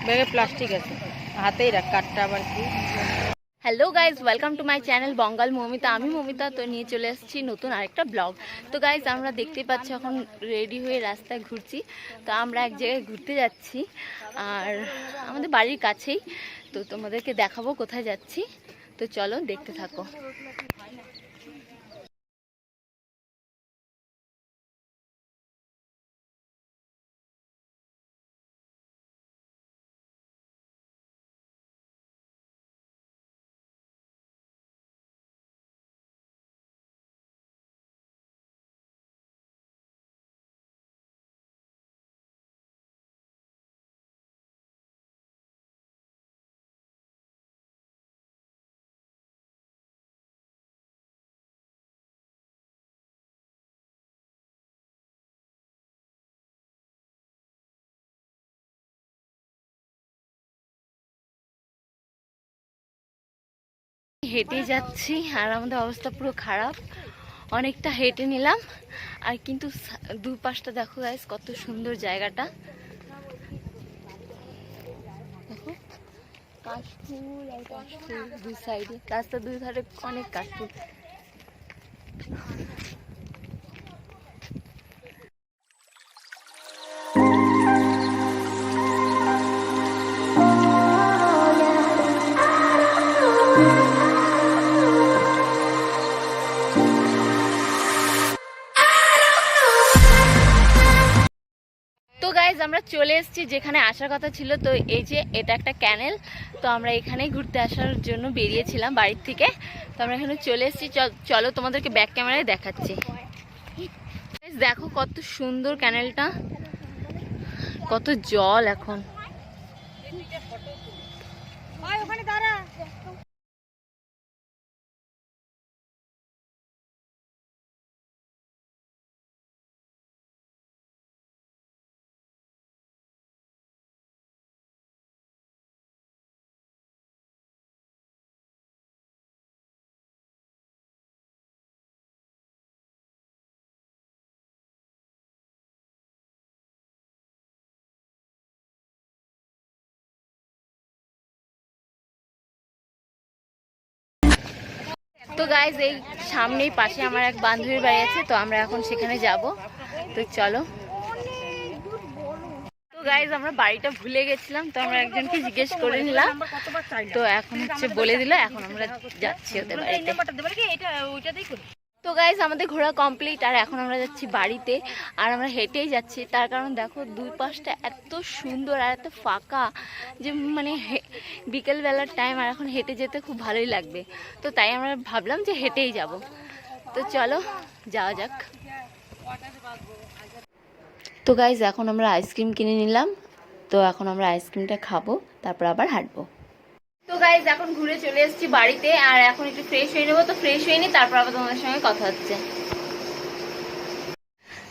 ব্যাগে প্লাস্টিক আছে, হাতেই রাখ কাঠটা আবার কি। Hello guys, welcome to my channel Bangal Momita. আমি মমিতা, তো নিয়ে চলে এসেছি নতুন আরেকটা ব্লগ। তো গাইজ, আমরা দেখতেই পাচ্ছি এখন রেডি হয়ে রাস্তায় ঘুরছি। তো আমরা এক জায়গায় ঘুরতে যাচ্ছি, আর আমাদের বাড়ির কাছেই। তো তোমাদেরকে দেখাবো কোথায় যাচ্ছি, তো চলো দেখতে থাকো। হেঁটে যাচ্ছি আর আমাদের অবস্থা পুরো খারাপ। অনেকটা হেঁটে নিলাম, আর কিন্তু দুই পাশটা দেখো গাইস, কত সুন্দর জায়গাটা। দেখো কাশফুল আর কাশফুল দুই সাইডে, রাস্তার দুই ধারে অনেক কাশফুল। তো গাইজ, আমরা চলে এসেছি যেখানে আসার কথা ছিল। তো এই যে এটা একটা ক্যানেল, তো আমরা এখানেই ঘুরতে আসার জন্য বেরিয়েছিলাম বাড়ির থেকে। তো আমরা এখানে চলে এসেছি, চলো তোমাদেরকে ব্যাক ক্যামেরায় দেখাচ্ছি। দেখো কত সুন্দর ক্যানেলটা, কত জল এখন। তো গাইজ, এই সামনেই পাশে আমার এক বান্ধবীর বাড়ি আছে, তো আমরা এখন সেখানে যাব। তো চলো। তো গাইজ, আমরা বাড়িটা ভুলে গেছিলাম, তো আমরা একজনকে জিজ্ঞেস করে নিলাম, তো এখন হচ্ছে বলে দিল, এখন আমরা যাচ্ছি ওদের বাড়িতে। তো গাইজ, আমাদের ঘোরা কমপ্লিট, আর এখন আমরা যাচ্ছি বাড়িতে। আর আমরা হেঁটেই যাচ্ছি, তার কারণ দেখো দুই পাশটা এত সুন্দর আর এত ফাঁকা, যে মানে বিকেলবেলার টাইম, আর এখন হেঁটে যেতে খুব ভালোই লাগবে। তো তাই আমরা ভাবলাম যে হেঁটেই যাব। তো চলো যাওয়া যাক। তো গাইজ, এখন আমরা আইসক্রিম কিনে নিলাম, তো এখন আমরা আইসক্রিমটা খাবো, তারপর আবার হাঁটবো। তো গাইজ, এখন ঘুরে চলে এসেছি বাড়িতে, আর এখন একটু ফ্রেশ হয়ে নেবো। তো ফ্রেশ হয়ে নি, তারপর আবার তোমাদের সঙ্গে কথা হচ্ছে।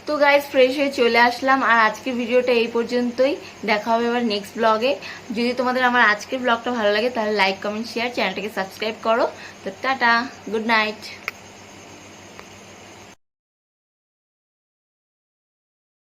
তো গাইজ, ফ্রেশ হয়ে চলে আসলাম, আর আজকের ভিডিওটা এই পর্যন্তই। দেখা হবে এবার নেক্সট ব্লগে। যদি তোমাদের আমার আজকের ব্লগটা ভালো লাগে, তাহলে লাইক, কমেন্ট, শেয়ার, চ্যানেলটাকে সাবস্ক্রাইব করো। তো টাটা, গুড নাইট।